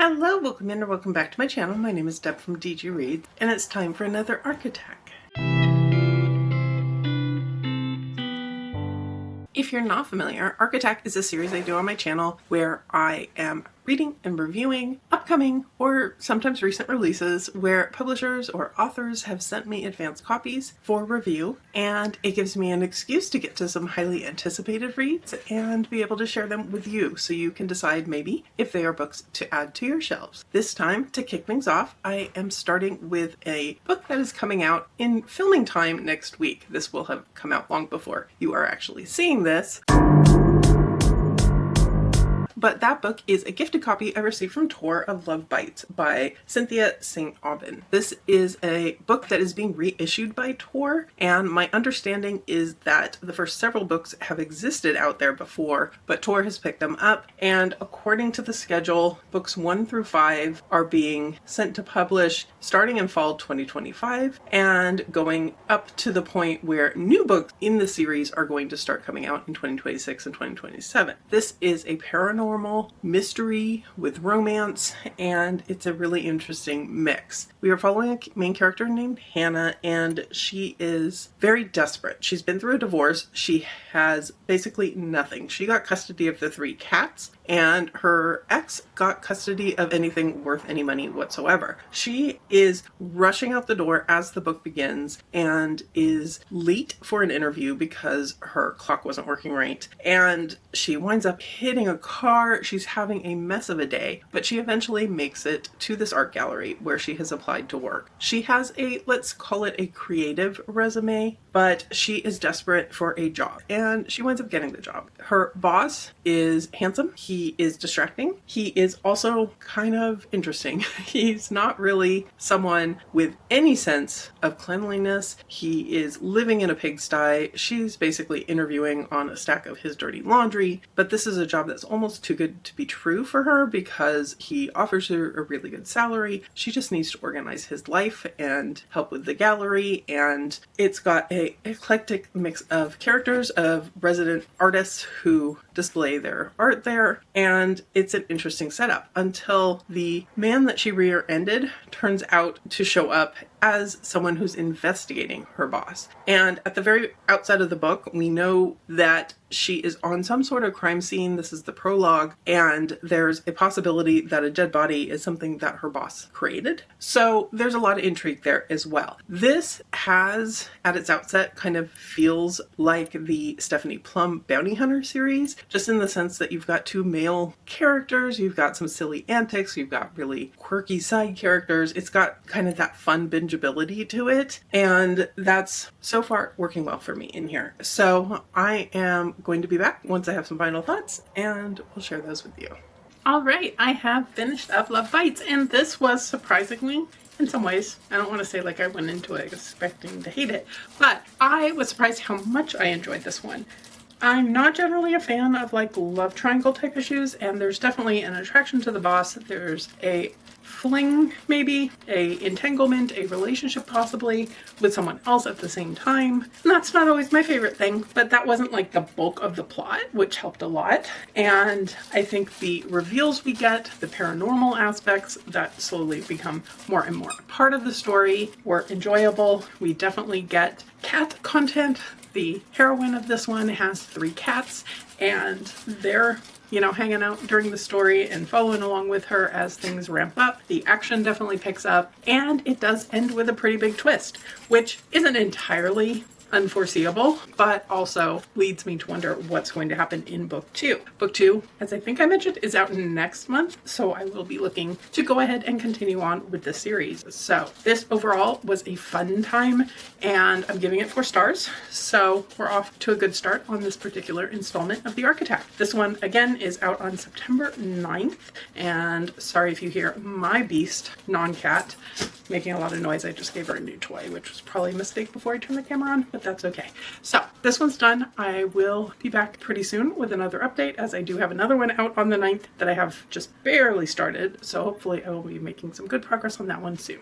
Hello, welcome in or welcome back to my channel. My name is Deb from DG Reads, and it's time for another arc attack. If you're not familiar, Arc Attack is a series I do on my channel where I am reading and reviewing upcoming or sometimes recent releases where publishers or authors have sent me advanced copies for review, and it gives me an excuse to get to some highly anticipated reads and be able to share them with you so you can decide maybe if they are books to add to your shelves. This time, to kick things off, I am starting with a book that is coming out in filming time next week. This will have come out long before you are actually seeing this. But that book is a gifted copy I received from Tor of Love Bites by Cynthia St. Aubin. This is a book that is being reissued by Tor, and my understanding is that the first several books have existed out there before, but Tor has picked them up, and according to the schedule, books 1 through 5 are being sent to publish starting in fall 2025 and going up to the point where new books in the series are going to start coming out in 2026 and 2027. This is a paranormal mystery with romance, and it's a really interesting mix. We are following a main character named Hannah, and she is very desperate. She's been through a divorce. She has basically nothing. She got custody of the 3 cats, and her ex got custody of anything worth any money whatsoever. She is rushing out the door as the book begins and is late for an interview because her clock wasn't working right, and she winds up hitting a car. She's having a mess of a day, but she eventually makes it to this art gallery where she has applied to work. She has a, let's call it a creative resume, but she is desperate for a job, and she winds up getting the job. Her boss is handsome. He is distracting. He is also kind of interesting. He's not really someone with any sense of cleanliness. He is living in a pigsty. She's basically interviewing on a stack of his dirty laundry, but this is a job that's almost too good to be true for her because he offers her a really good salary. She just needs to organize his life and help with the gallery, and it's got a eclectic mix of characters, of resident artists who display their art there, and it's an interesting setup until the man that she rear-ended turns out to show up as someone who's investigating her boss. And at the very outset of the book, we know that she is on some sort of crime scene. This is the prologue, and there's a possibility that a dead body is something that her boss created. So there's a lot of intrigue there as well. This has, at its outset, kind of feels like the Stephanie Plum Bounty Hunter series, just in the sense that you've got 2 male characters, you've got some silly antics, you've got really quirky side characters. It's got kind of that fun bingeability to it, and that's so far working well for me in here. So I am going to be back once I have some final thoughts, and we'll share those with you. All right, I have finished up Love Bites, and this was surprisingly, in some ways, I don't want to say like I went into it expecting to hate it, but I was surprised how much I enjoyed this one. I'm not generally a fan of like love triangle type issues, and there's definitely an attraction to the boss. There's a fling, maybe, a entanglement, a relationship possibly with someone else at the same time. And that's not always my favorite thing, but that wasn't like the bulk of the plot, which helped a lot. And I think the reveals we get, the paranormal aspects that slowly become more and more part of the story, were enjoyable. We definitely get cat content. The heroine of this one has 3 cats, and they're, you know, hanging out during the story and following along with her as things ramp up. The action definitely picks up, and it does end with a pretty big twist, which isn't entirely unforeseeable, but also leads me to wonder what's going to happen in book 2. Book 2, as I think I mentioned, is out next month, so I will be looking to go ahead and continue on with the series. So this overall was a fun time, and I'm giving it 4 stars, so we're off to a good start on this particular installment of the Arc Attack. This one, again, is out on September 9th, and sorry if you hear my beast, non-cat, making a lot of noise. I just gave her a new toy, which was probably a mistake before I turned the camera on, but that's okay. So this one's done. I will be back pretty soon with another update, as I do have another one out on the 9th that I have just barely started. So hopefully I will be making some good progress on that one soon.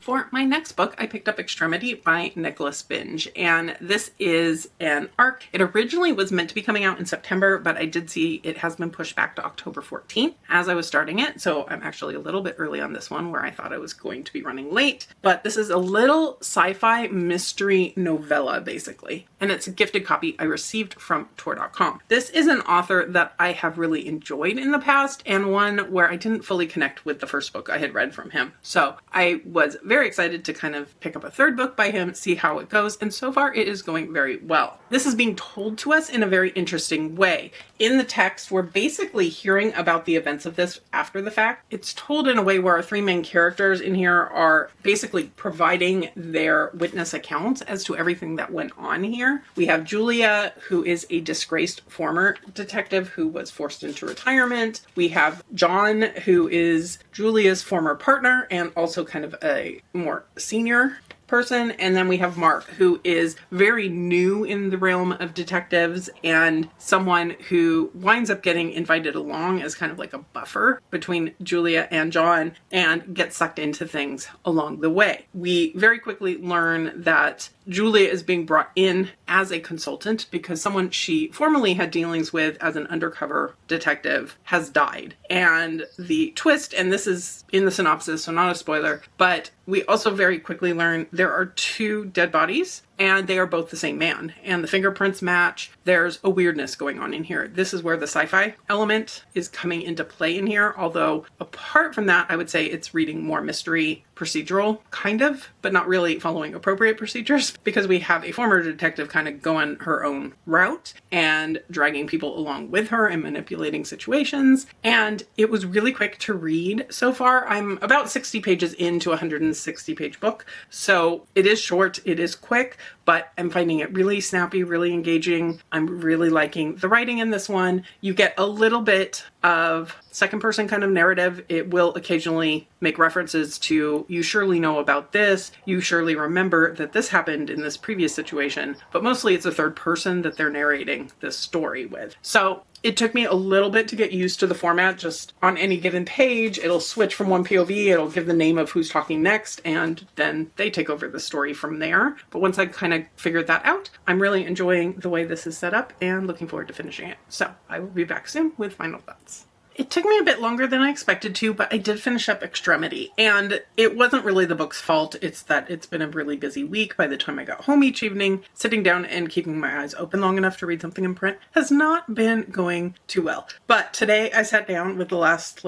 For For my next book, I picked up Extremity by Nicholas Binge, and this is an arc. It originally was meant to be coming out in September, but I did see it has been pushed back to October 14th as I was starting it, so I'm actually a little bit early on this one where I thought I was going to be running late. But this is a little sci-fi mystery novella, basically, and it's a gifted copy I received from TorDotCom. This is an author that I have really enjoyed in the past, and one where I didn't fully connect with the first book I had read from him. So I was very excited to kind of pick up a third book by him, see how it goes, and so far it is going very well. This is being told to us in a very interesting way. In the text, we're basically hearing about the events of this after the fact. It's told in a way where our three main characters in here are basically providing their witness accounts as to everything that went on here. We have Julia, who is a disgraced former detective who was forced into retirement. We have John, who is Julia's former partner and also kind of a more senior person. And then we have Mark, who is very new in the realm of detectives and someone who winds up getting invited along as kind of like a buffer between Julia and John and gets sucked into things along the way. We very quickly learn that Julia is being brought in as a consultant because someone she formerly had dealings with as an undercover detective has died. And the twist, and this is in the synopsis, so not a spoiler, but we also very quickly learn there are two dead bodies and they are both the same man, and the fingerprints match. There's a weirdness going on in here. This is where the sci-fi element is coming into play in here, although apart from that, I would say it's reading more mystery procedural, kind of, but not really following appropriate procedures, because we have a former detective kind of going her own route and dragging people along with her and manipulating situations. And it was really quick to read so far. I'm about 60 pages into a 160-page book, so it is short, it is quick, but I'm finding it really snappy, really engaging. I'm really liking the writing in this one. You get a little bit of second person kind of narrative. It will occasionally make references to, you surely know about this, you surely remember that this happened in this previous situation, but mostly it's a third person that they're narrating this story with. So it took me a little bit to get used to the format. Just on any given page, it'll switch from one POV, it'll give the name of who's talking next, and then they take over the story from there. But once I kind of figured that out, I'm really enjoying the way this is set up and looking forward to finishing it. So I will be back soon with final thoughts. It took me a bit longer than I expected to, but I did finish up Extremity, and it wasn't really the book's fault. It's that it's been a really busy week. By the time I got home each evening, sitting down and keeping my eyes open long enough to read something in print has not been going too well. But today I sat down with the last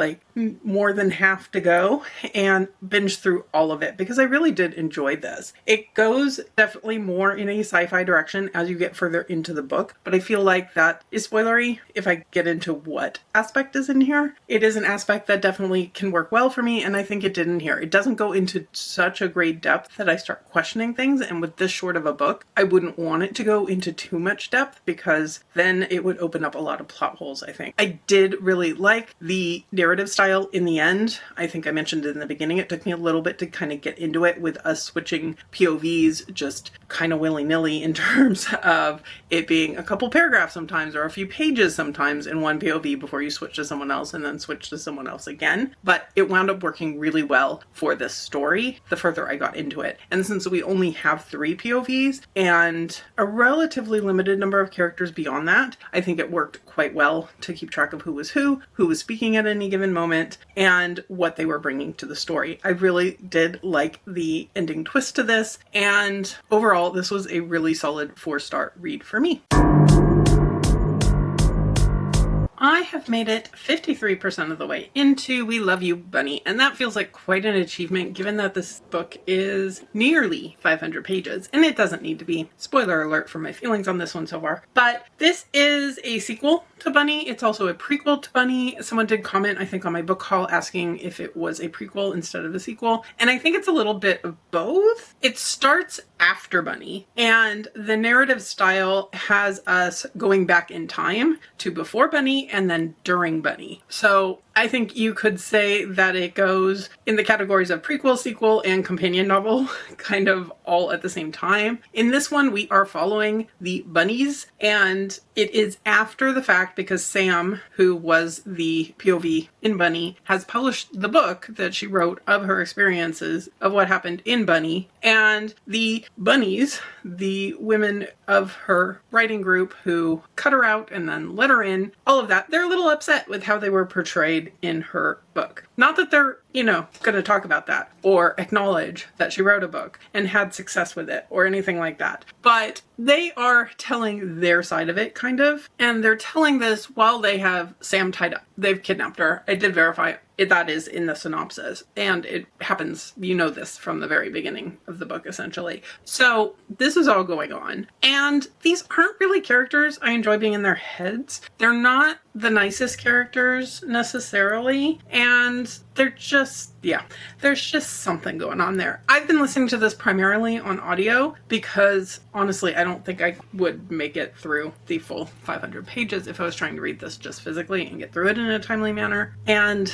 more than half to go and binged through all of it because I really did enjoy this. It goes definitely more in a sci-fi direction as you get further into the book, but I feel like that is spoilery if I get into what aspect is in here. It is an aspect that definitely can work well for me, and I think it did in here. It doesn't go into such a great depth that I start questioning things, and with this short of a book, I wouldn't want it to go into too much depth because then it would open up a lot of plot holes, I think. I did really like the narrative style in the end. I think I mentioned in the beginning, it took me a little bit to kind of get into it with us switching POVs just kind of willy-nilly in terms of it being a couple paragraphs sometimes or a few pages sometimes in one POV before you switch to someone else and then switch to someone else again. But it wound up working really well for this story the further I got into it. And since we only have 3 POVs and a relatively limited number of characters beyond that, I think it worked quite well to keep track of who was speaking at any given moment, and what they were bringing to the story. I really did like the ending twist to this, and overall this was a really solid 4-star read for me. I have made it 53% of the way into We Love You, Bunny, and that feels like quite an achievement given that this book is nearly 500 pages, and it doesn't need to be. Spoiler alert for my feelings on this one so far. But this is a sequel to Bunny. It's also a prequel to Bunny. Someone did comment, I think, on my book haul asking if it was a prequel instead of a sequel, and I think it's a little bit of both. It starts after Bunny, and the narrative style has us going back in time to before Bunny and then during Bunny. So I think you could say that it goes in the categories of prequel, sequel, and companion novel, kind of all at the same time. In this one, we are following the bunnies, and it is after the fact because Sam, who was the POV in Bunny, has published the book that she wrote of her experiences of what happened in Bunny. And the bunnies, the women of her writing group who cut her out and then let her in, all of that, they're a little upset with how they were portrayed in her book. Not that they're, going to talk about that or acknowledge that she wrote a book and had success with it or anything like that. But they are telling their side of it, kind of. And they're telling this while they have Sam tied up. They've kidnapped her. I did verify it. That is in the synopsis. And it happens, this from the very beginning of the book, essentially. So this is all going on. And these aren't really characters I enjoy being in their heads. They're not the nicest characters necessarily. And they're just, there's just something going on there. I've been listening to this primarily on audio because honestly, I don't think I would make it through the full 500 pages if I was trying to read this just physically and get through it in a timely manner. And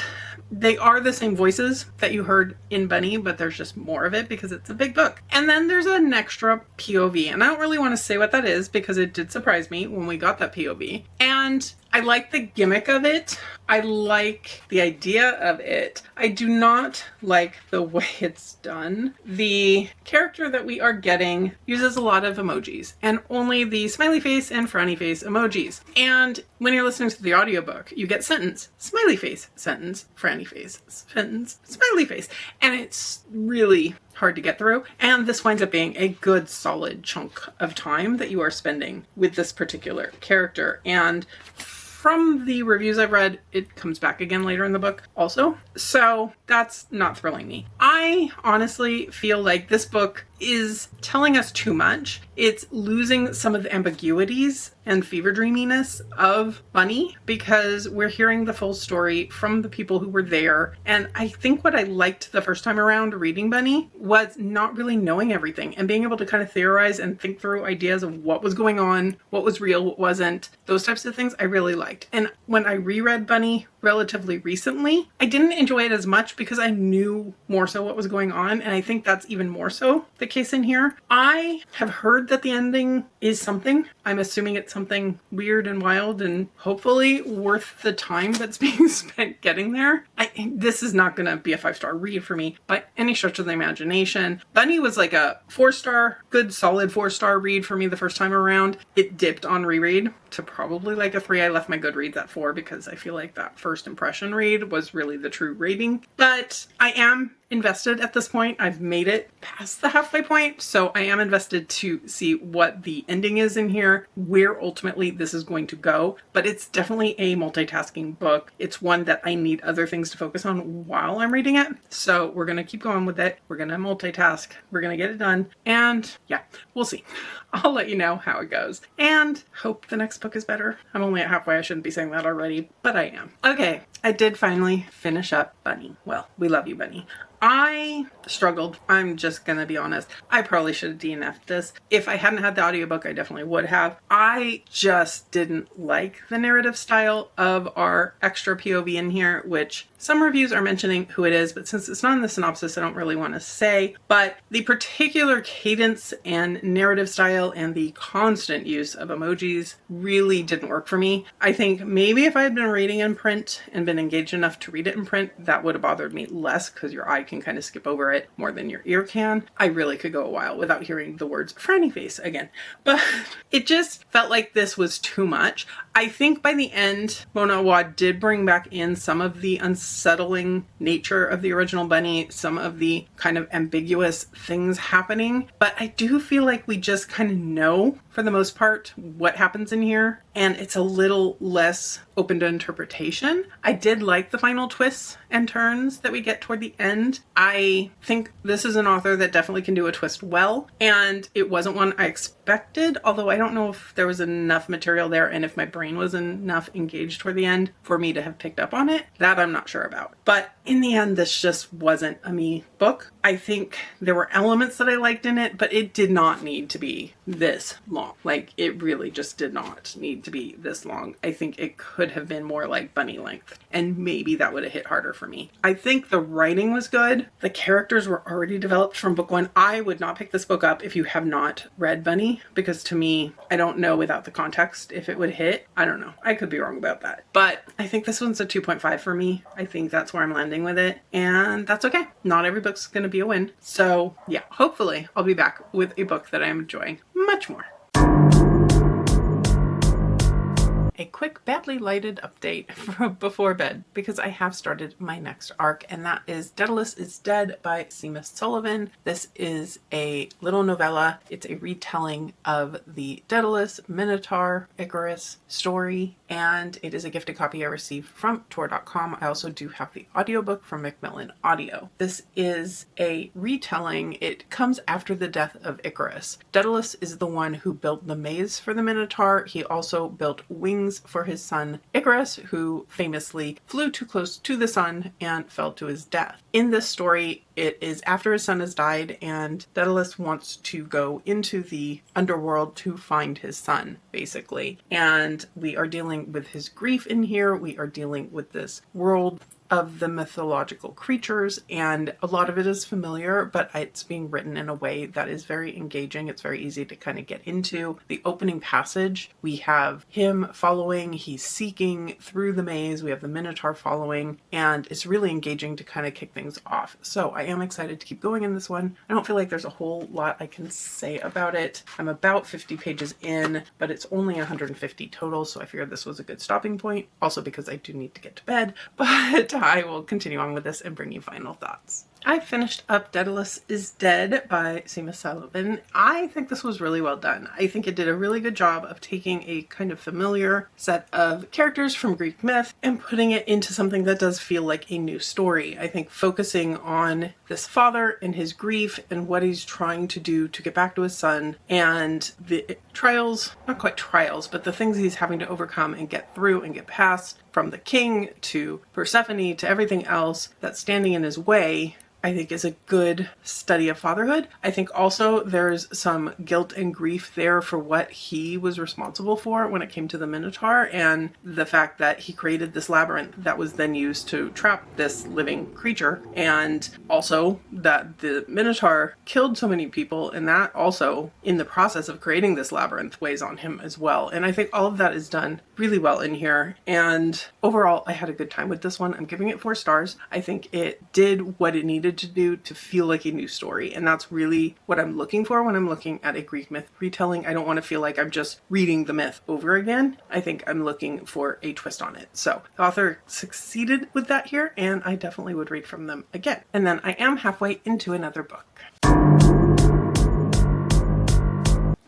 they are the same voices that you heard in Bunny, but there's just more of it because it's a big book. And then there's an extra POV, and I don't really want to say what that is because it did surprise me when we got that POV. And I like the gimmick of it. I like the idea of it. I do not like the way it's done. The character that we are getting uses a lot of emojis and only the smiley face and frowny face emojis. And when you're listening to the audiobook, you get sentence, smiley face, sentence, frowny face, sentence, smiley face. And it's really hard to get through. And this winds up being a good solid chunk of time that you are spending with this particular character. And from the reviews I've read, it comes back again later in the book also. So that's not thrilling me. I honestly feel like this book is telling us too much. It's losing some of the ambiguities and fever dreaminess of Bunny because we're hearing the full story from the people who were there. And I think what I liked the first time around reading Bunny was not really knowing everything and being able to kind of theorize and think through ideas of what was going on, what was real, what wasn't. Those types of things I really liked. And when I reread Bunny relatively recently, I didn't enjoy it as much because I knew more so what was going on. And I think that's even more so the case in here. I have heard that the ending is something. I'm assuming it's something weird and wild and hopefully worth the time that's being spent getting there. This is not going to be a 5-star read for me by any stretch of the imagination. Bunny was like a 4-star, good solid 4-star read for me the first time around. It dipped on reread to probably like a 3. I left my Goodreads at 4 because I feel like that first impression read was really the true rating. But I am invested at this point. I've made it past the halfway point, so I am invested to see what the ending is in here, where ultimately this is going to go. But it's definitely a multitasking book. It's one that I need other things to focus on while I'm reading it. So we're going to keep going with it. We're going to multitask. We're going to get it done. And yeah, we'll see. I'll let you know how it goes and hope the next book is better. I'm only at halfway. I shouldn't be saying that already, but I am. Okay, I did finally finish up Bunny. Well, we love you, Bunny. I struggled. I'm just gonna be honest. I probably should have DNF'd this. If I hadn't had the audiobook, I definitely would have. I just didn't like the narrative style of our extra POV in here, which some reviews are mentioning who it is, but since it's not in the synopsis, I don't really want to say. But the particular cadence and narrative style and the constant use of emojis really didn't work for me. I think maybe if I had been reading in print and been engaged enough to read it in print, that would have bothered me less because your eye can kind of skip over it more than your ear can. I really could go a while without hearing the words frowny face again. But it just felt like this was too much. I think by the end, Mona Awad did bring back in some of the unsettling nature of the original Bunny, some of the kind of ambiguous things happening. But I do feel like we just kind of know, for the most part, what happens in here. And it's a little less open to interpretation. I did like the final twists and turns that we get toward the end. I think this is an author that definitely can do a twist well. And it wasn't one I expected, although I don't know if there was enough material there and if my brain was enough engaged toward the end for me to have picked up on it. That I'm not sure about. But in the end, this just wasn't a me book. I think there were elements that I liked in it, but it did not need to be this long. Like, it really just did not need to be this long. I think it could have been more like bunny length, and maybe that would have hit harder for me. I think the writing was good. The characters were already developed from book one. I would not pick this book up if you have not read Bunny, because to me, I don't know without the context if it would hit. I don't know. I could be wrong about that. But I think this one's a 2.5 for me. I think that's where I'm landing with it, and that's okay. Not every book's going to be a win. So yeah, hopefully I'll be back with a book that I'm enjoying much more. A quick badly lighted update for before bed, because I have started my next arc, and that is Daedalus is Dead by Seamus Sullivan. This is a little novella. It's a retelling of the Daedalus, Minotaur, Icarus story, and it is a gifted copy I received from TorDotCom. I also do have the audiobook from Macmillan Audio. This is a retelling. It comes after the death of Icarus. Daedalus is the one who built the maze for the Minotaur. He also built wings for his son Icarus, who famously flew too close to the sun and fell to his death. In this story, it is after his son has died, and Daedalus wants to go into the underworld to find his son, basically. And we are dealing with his grief in here. We are dealing with this world of the mythological creatures, and a lot of it is familiar, but it's being written in a way that is very engaging. It's very easy to kind of get into. The opening passage, we have him following, he's seeking through the maze, we have the Minotaur following, and it's really engaging to kind of kick things off. So I am excited to keep going in this one. I don't feel like there's a whole lot I can say about it. I'm about 50 pages in, but it's only 150 total, so I figured this was a good stopping point. Also because I do need to get to bed, but I will continue on with this and bring you final thoughts. I finished up Daedalus is Dead by Seamus Sullivan. I think this was really well done. I think it did a really good job of taking a kind of familiar set of characters from Greek myth and putting it into something that does feel like a new story. I think focusing on this father and his grief and what he's trying to do to get back to his son, and the trials, not quite trials, but the things he's having to overcome and get through and get past, from the king to Persephone to everything else that's standing in his way, I think is a good study of fatherhood. I think also there's some guilt and grief there for what he was responsible for when it came to the Minotaur, and the fact that he created this labyrinth that was then used to trap this living creature, and also that the Minotaur killed so many people, and that also in the process of creating this labyrinth weighs on him as well. And I think all of that is done really well in here, and overall I had a good time with this one. I'm giving it 4 stars. I think it did what it needed to do to feel like a new story, and that's really what I'm looking for when I'm looking at a Greek myth retelling. I don't want to feel like I'm just reading the myth over again. I think I'm looking for a twist on it. So the author succeeded with that here, and I definitely would read from them again. And then I am halfway into another book.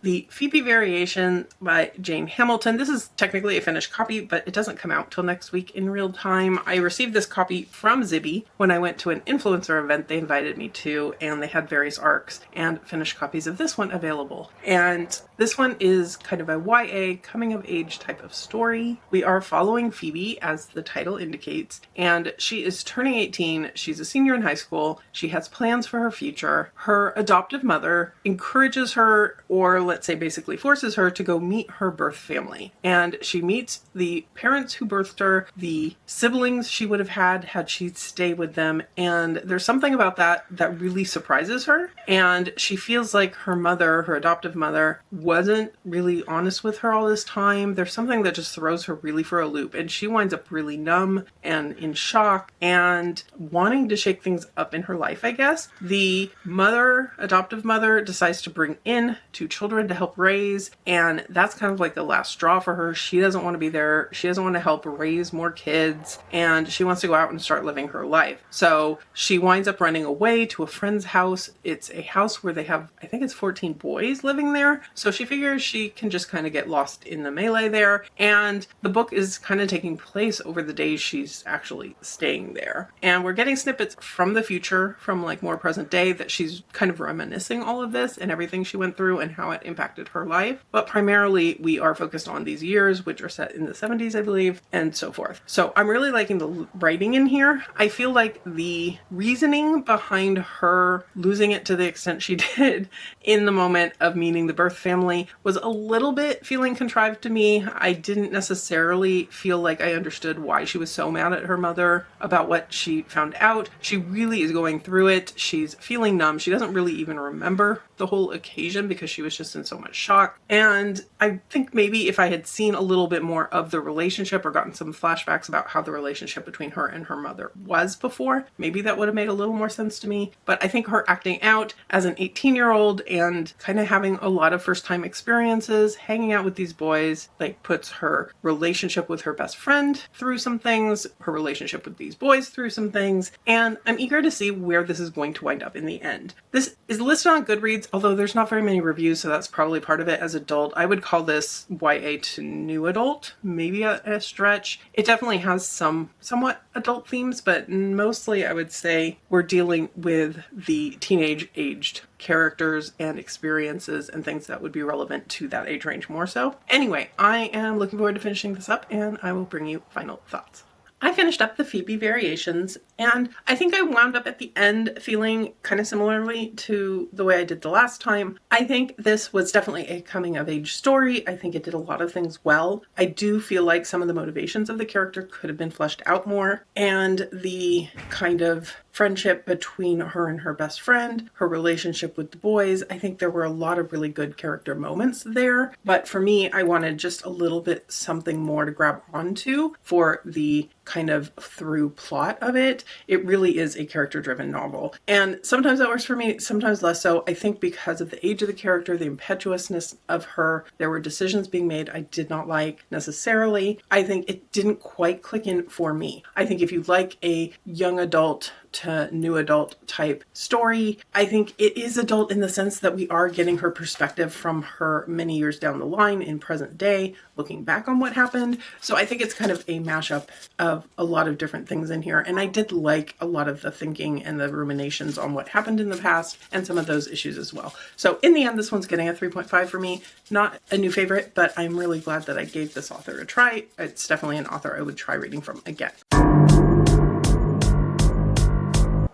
The Phoebe Variation by Jane Hamilton. This is technically a finished copy, but it doesn't come out till next week in real time. I received this copy from Libby when I went to an influencer event they invited me to, and they had various arcs and finished copies of this one available. And this one is kind of a YA coming of age type of story. We are following Phoebe, as the title indicates, and she is turning 18. She's a senior in high school. She has plans for her future. Her adoptive mother encourages her, or let's say basically forces her, to go meet her birth family. And she meets the parents who birthed her, the siblings she would have had she stayed with them, and there's something about that that really surprises her. And she feels like her mother, her adoptive mother, wasn't really honest with her all this time. There's something that just throws her really for a loop, and she winds up really numb and in shock and wanting to shake things up in her life, I guess. The mother, adoptive mother, decides to bring in 2 children to help raise, and that's kind of like the last straw for her. She doesn't want to be there. She doesn't want to help raise more kids, and she wants to go out and start living her life. So she winds up running away to a friend's house. It's a house where they have, I think it's 14 boys living there. So she figures she can just kind of get lost in the melee there, and the book is kind of taking place over the days she's actually staying there. And we're getting snippets from the future, from like more present day, that she's kind of reminiscing all of this and everything she went through and how it impacted her life. But primarily we are focused on these years, which are set in the 70s, I believe, and so forth. So I'm really liking the writing in here. I feel like the reasoning behind her losing it to the extent she did in the moment of meeting the birth family was a little bit feeling contrived to me. I didn't necessarily feel like I understood why she was so mad at her mother about what she found out. She really is going through it. She's feeling numb. She doesn't really even remember the whole occasion because she was just in so much shock. And I think maybe if I had seen a little bit more of the relationship or gotten some flashbacks about how the relationship between her and her mother was before, maybe that would have made a little more sense to me. But I think her acting out as an 18-year-old and kind of having a lot of first-time experiences, hanging out with these boys, like puts her relationship with her best friend through some things, her relationship with these boys through some things, and I'm eager to see where this is going to wind up in the end. This is listed on Goodreads, although there's not very many reviews, so that's probably part of it. As adult, I would call this YA to new adult, maybe a stretch. It definitely has some somewhat adult themes, but mostly I would say we're dealing with the teenage aged characters and experiences and things that would be relevant to that age range more so. Anyway, I am looking forward to finishing this up, and I will bring you final thoughts. I finished up the Phoebe variations, and I think I wound up at the end feeling kind of similarly to the way I did the last time. I think this was definitely a coming of age story. I think it did a lot of things well. I do feel like some of the motivations of the character could have been fleshed out more, and the kind of friendship between her and her best friend, her relationship with the boys. I think there were a lot of really good character moments there, but for me, I wanted just a little bit something more to grab onto for the kind of through plot of it. It really is a character-driven novel, and sometimes that works for me, sometimes less so. I think because of the age of the character, the impetuousness of her, there were decisions being made I did not like necessarily. I think it didn't quite click in for me. I think if you like a young adult to new adult type story, I think it is adult in the sense that we are getting her perspective from her many years down the line in present day, looking back on what happened. So I think it's kind of a mashup of a lot of different things in here. And I did like a lot of the thinking and the ruminations on what happened in the past and some of those issues as well. So in the end, this one's getting a 3.5 for me. Not a new favorite, but I'm really glad that I gave this author a try. It's definitely an author I would try reading from again.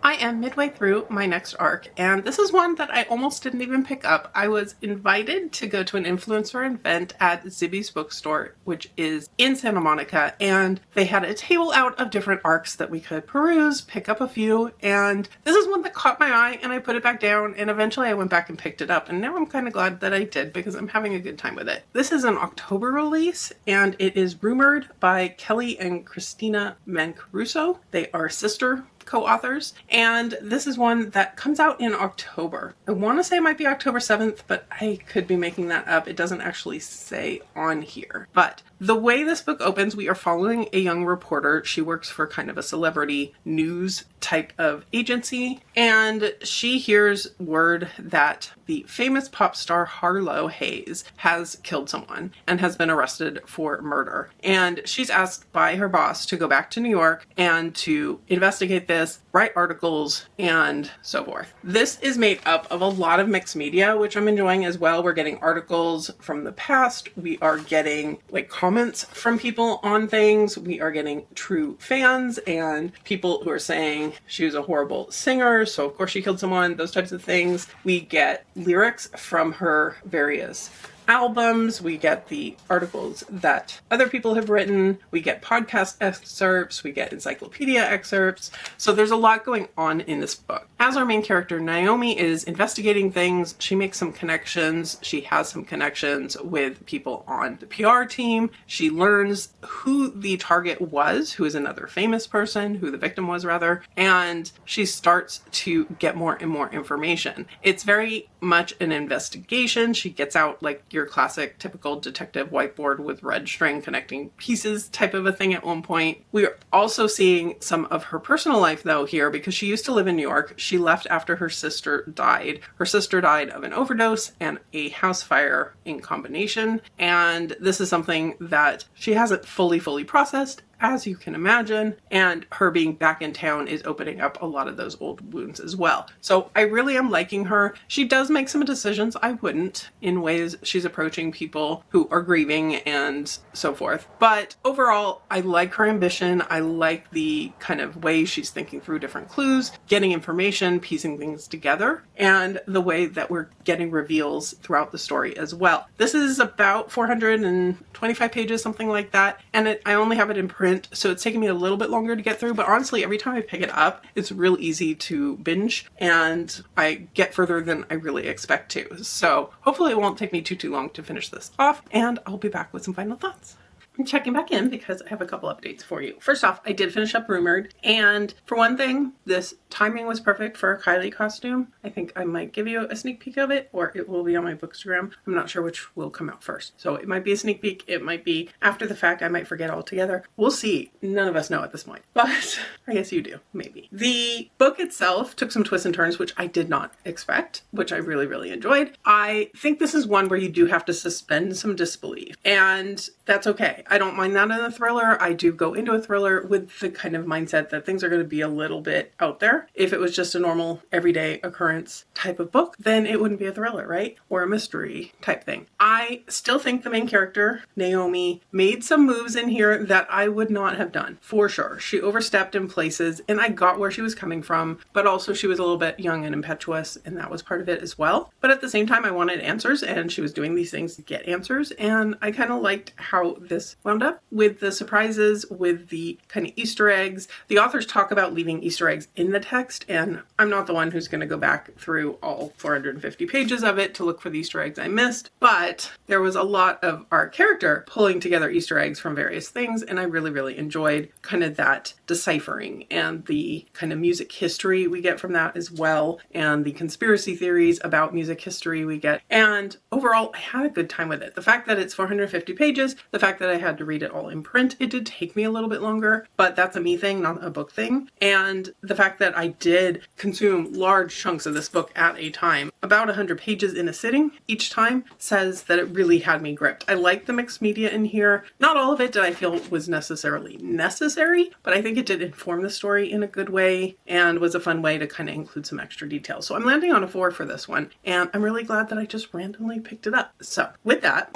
I am midway through my next arc, and this is one that I almost didn't even pick up. I was invited to go to an influencer event at Zibby's bookstore, which is in Santa Monica, and they had a table out of different arcs that we could peruse, pick up a few, and this is one that caught my eye, and I put it back down, and eventually I went back and picked it up, and now I'm kind of glad that I did because I'm having a good time with it. This is an October release, and it is Rumoured by Kylee and Kristina Mancaruso. They are sister co-authors, and this is one that comes out in October. I want to say it might be October 7th, but I could be making that up. It doesn't actually say on here. But the way this book opens, we are following a young reporter. She works for kind of a celebrity news type of agency, and she hears word that the famous pop star Harlow Hayes has killed someone and has been arrested for murder. And she's asked by her boss to go back to New York and to investigate this, write articles, and so forth. This is made up of a lot of mixed media, which I'm enjoying as well. We're getting articles from the past. We are getting like comments from people on things. We are getting true fans and people who are saying she was a horrible singer, so of course she killed someone, those types of things. We get lyrics from her various albums, we get the articles that other people have written, we get podcast excerpts, we get encyclopedia excerpts. So there's a lot going on in this book. As our main character, Naomi is investigating things. She makes some connections. She has some connections with people on the PR team. She learns who the target was, who is another famous person, who the victim was rather, and she starts to get more and more information. It's very much an investigation. She gets out like your classic typical detective whiteboard with red string connecting pieces type of a thing at one point. We are also seeing some of her personal life though here, because she used to live in New York. She left after her sister died. Her sister died of an overdose and a house fire in combination, and this is something that she hasn't fully processed as you can imagine, and her being back in town is opening up a lot of those old wounds as well. So I really am liking her. She does make some decisions I wouldn't in ways she's approaching people who are grieving and so forth. But overall, I like her ambition. I like the kind of way she's thinking through different clues, getting information, piecing things together, and the way that we're getting reveals throughout the story as well. This is about 425 pages, something like that, and I only have it in print, so it's taking me a little bit longer to get through, but honestly, every time I pick it up, it's real easy to binge, and I get further than I really expect to. So hopefully it won't take me too long to finish this off, and I'll be back with some final thoughts. I'm checking back in because I have a couple updates for you. First off, I did finish up Rumoured, and for one thing, this timing was perfect for a Kylee costume. I think I might give you a sneak peek of it, or it will be on my Bookstagram. I'm not sure which will come out first. So it might be a sneak peek, it might be after the fact, I might forget altogether. We'll see. None of us know at this point, but I guess you do, maybe. The book itself took some twists and turns, which I did not expect, which I really enjoyed. I think this is one where you do have to suspend some disbelief, and that's okay. I don't mind that in a thriller. I do go into a thriller with the kind of mindset that things are going to be a little bit out there. If it was just a normal everyday occurrence type of book, then it wouldn't be a thriller, right? Or a mystery type thing. I still think the main character, Naomi, made some moves in here that I would not have done, for sure. She overstepped in places, and I got where she was coming from, but also she was a little bit young and impetuous, and that was part of it as well. But at the same time, I wanted answers, and she was doing these things to get answers, and I kind of liked how this wound up with the surprises, with the kind of Easter eggs. The authors talk about leaving Easter eggs in the text, and I'm not the one who's going to go back through all 450 pages of it to look for the Easter eggs I missed, but there was a lot of our character pulling together Easter eggs from various things, and I really enjoyed kind of that deciphering and the kind of music history we get from that as well, and the conspiracy theories about music history we get. And overall, I had a good time with it. The fact that it's 450 pages, the fact that I had to read it all in print, it did take me a little bit longer, but that's a me thing, not a book thing. And the fact that I did consume large chunks of this book at a time, about 100 pages in a sitting each time, says that it really had me gripped. I like the mixed media in here. Not all of it did I feel was necessarily necessary, but I think it did inform the story in a good way and was a fun way to kind of include some extra details. So I'm landing on a 4 for this one, and I'm really glad that I just randomly picked it up. So with that,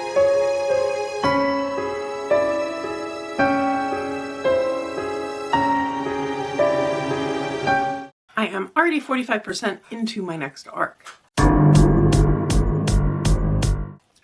I am already 45% into my next arc.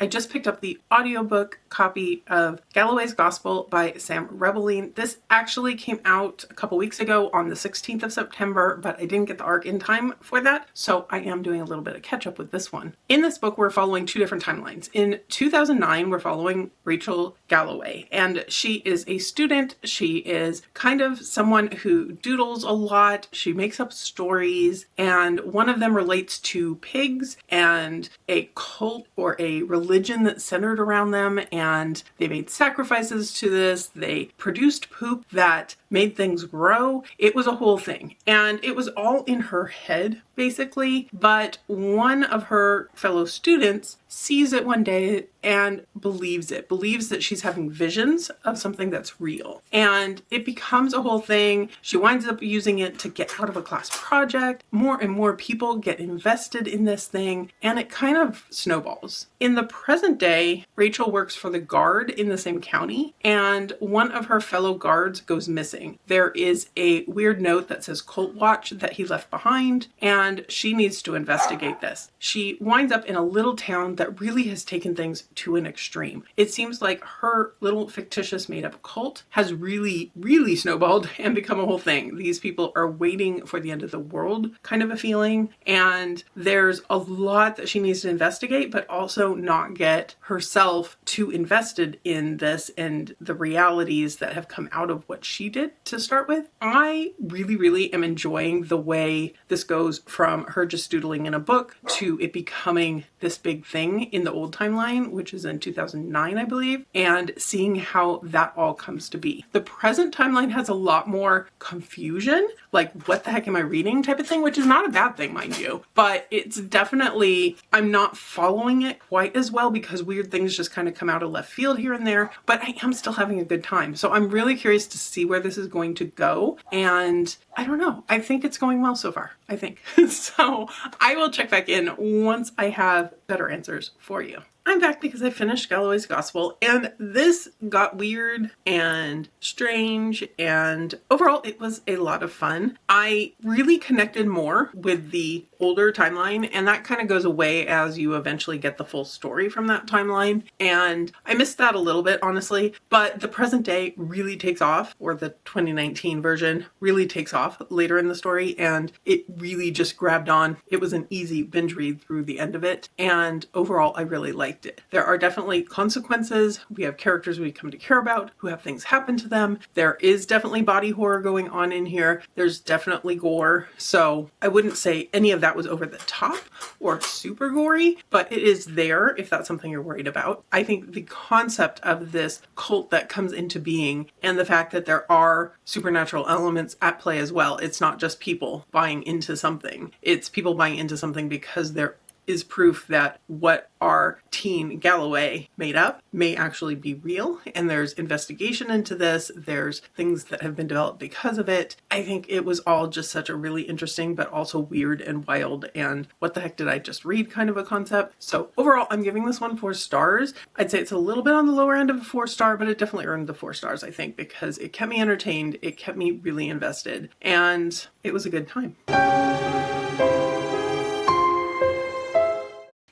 I just picked up the audiobook copy of Galloway's Gospel by Sam Rebelein. This actually came out a couple weeks ago on the 16th of September, but I didn't get the arc in time for that, so I am doing a little bit of catch up with this one. In this book, we're following two different timelines. In 2009, we're following Rachel Galloway, and she is a student. She is kind of someone who doodles a lot. She makes up stories, and one of them relates to pigs and a cult or a religion that's centered around them, and they made sacrifices to this. They produced poop that made things grow. It was a whole thing, and it was all in her head basically, but one of her fellow students sees it one day and believes that she's having visions of something that's real, and it becomes a whole thing. She winds up using it to get out of a class project. More and more people get invested in this thing, and it kind of snowballs. In the present day, Rachel works for the guard in the same county, and one of her fellow guards goes missing. There is a weird note that says Cult Watch that he left behind, and she needs to investigate this. She winds up in a little town that really has taken things to an extreme. It seems like her little fictitious made-up cult has really snowballed and become a whole thing. These people are waiting for the end of the world kind of a feeling, and there's a lot that she needs to investigate, but also not get herself too invested in this and the realities that have come out of what she did. it to start with. I really am enjoying the way this goes from her just doodling in a book to it becoming this big thing in the old timeline, which is in 2009, I believe, and seeing how that all comes to be. The present timeline has a lot more confusion, like what the heck am I reading type of thing, which is not a bad thing, mind you, but it's definitely, I'm not following it quite as well because weird things just kind of come out of left field here and there, but I am still having a good time. So I'm really curious to see where this is going to go. And I don't know, I think it's going well so far, I think. So I will check back in once I have better answers for you. I'm back because I finished Galloway's Gospel, and this got weird and strange, and overall it was a lot of fun. I really connected more with the older timeline, and that kind of goes away as you eventually get the full story from that timeline, and I missed that a little bit, honestly, but the present day really takes off, or the 2019 version really takes off later in the story, and it really just grabbed on. It was an easy binge read through the end of it, and overall I really liked it. There are definitely consequences. We have characters we come to care about who have things happen to them. There is definitely body horror going on in here. There's definitely gore. So I wouldn't say any of that was over the top or super gory, but it is there if that's something you're worried about. I think the concept of this cult that comes into being and the fact that there are supernatural elements at play as well. It's not just people buying into something. It's people buying into something because there is proof that what our teen Galloway made up may actually be real, and there's investigation into this. There's things that have been developed because of it. I think it was all just such a really interesting but also weird and wild and what the heck did I just read kind of a concept. So overall I'm giving this one 4 stars. I'd say it's a little bit on the lower end of a 4-star, but it definitely earned the 4 stars, I think, because it kept me entertained, it kept me really invested, and it was a good time.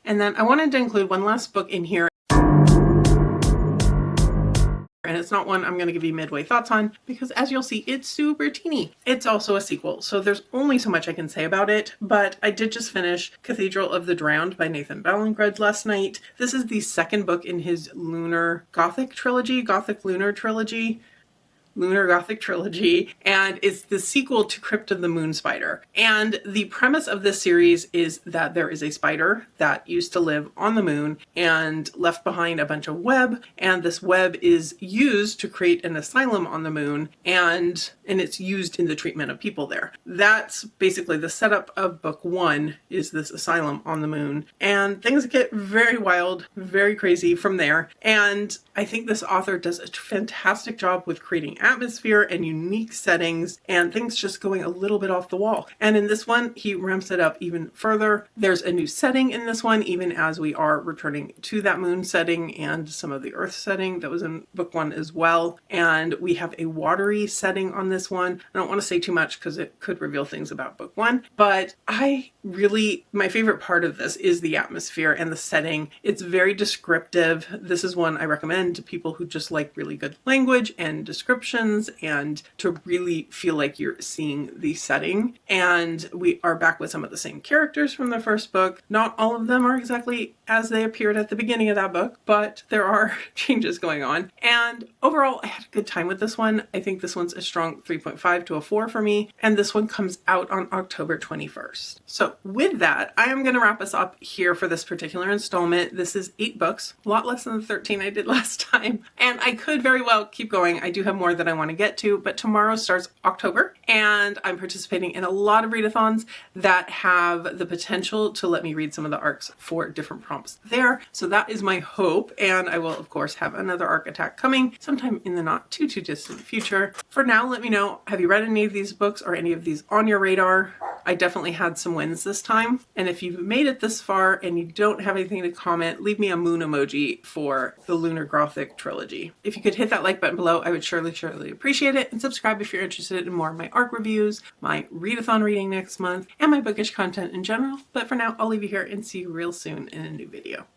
And then I wanted to include one last book in here, and it's not one I'm going to give you midway thoughts on because, as you'll see, it's super teeny. It's also a sequel, so there's only so much I can say about it, but I did just finish Cathedral of the Drowned by Nathan Ballingrud last night. This is the second book in his Lunar Gothic trilogy, Lunar Gothic trilogy, and it's the sequel to Crypt of the Moon Spider. And the premise of this series is that there is a spider that used to live on the moon and left behind a bunch of web, and this web is used to create an asylum on the moon, and it's used in the treatment of people there. That's basically the setup of book 1, is this asylum on the moon, and things get very wild, very crazy from there. And I think this author does a fantastic job with creating atmosphere and unique settings and things just going a little bit off the wall. And in this one, he ramps it up even further. There's a new setting in this one, even as we are returning to that moon setting and some of the earth setting that was in book 1 as well. And we have a watery setting on this one. I don't want to say too much because it could reveal things about book 1, but my favorite part of this is the atmosphere and the setting. It's very descriptive. This is one I recommend to people who just like really good language and descriptions and to really feel like you're seeing the setting. And we are back with some of the same characters from the first book. Not all of them are exactly as they appeared at the beginning of that book, but there are changes going on. And overall, I had a good time with this one. I think this one's a strong 3.5 to a 4 for me, and this one comes out on October 21st. So with that, I am going to wrap us up here for this particular installment. This is 8 books, a lot less than the 13 I did last time, and I could very well keep going. I do have more that I want to get to, but tomorrow starts October, and I'm participating in a lot of readathons that have the potential to let me read some of the arcs for different prompts there. So that is my hope, and I will of course have another arc attack coming sometime in the not too distant future. For now, let me know, have you read any of these books or any of these on your radar? I definitely had some wins this time, and if you've made it this far and you don't have anything to comment, leave me a moon emoji for the Lunar Gothic trilogy. If you could hit that like button below, I would surely appreciate it, and subscribe if you're interested in more of my arc reviews, my readathon reading next month, and my bookish content in general. But for now, I'll leave you here and see you real soon in a new video.